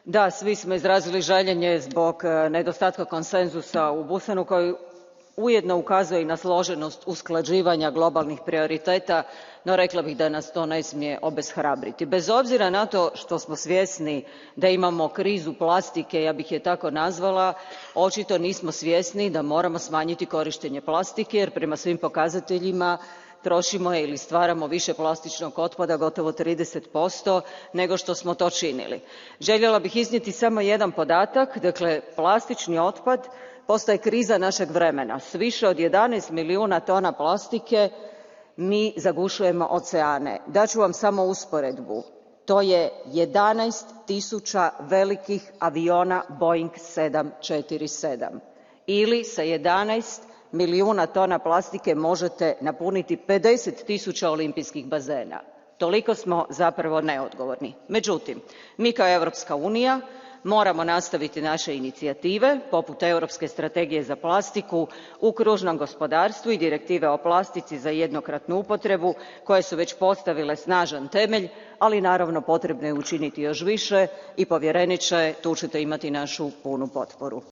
Da, svi smo izrazili žaljenje zbog nedostatka konsenzusa u Busanu koji ujedno ukazuje i na složenost usklađivanja globalnih prioriteta, no rekla bih da nas to ne smije obeshrabriti. Bez obzira na to što smo svjesni da imamo krizu plastike, ja bih je tako nazvala, očito nismo svjesni da moramo smanjiti korištenje plastike jer prema svim pokazateljima trošimo je ili stvaramo više plastičnog otpada, gotovo 30%, nego što smo to činili. Željela bih iznijeti samo jedan podatak, dakle plastični otpad postaje kriza našeg vremena. S više od 11 milijuna tona plastike mi zagušujemo oceane. Daću vam samo usporedbu. To je 11.000 velikih aviona Boeing 747 ili sa 11 milijuna tona plastike možete napuniti 50.000 olimpijskih bazena. Toliko smo zapravo neodgovorni. Međutim, mi kao Europska unija moramo nastaviti naše inicijative, poput Europske strategije za plastiku u kružnom gospodarstvu i direktive o plastici za jednokratnu upotrebu, koje su već postavile snažan temelj, ali naravno potrebno je učiniti još više i povjereniče, tu ćete imati našu punu potporu.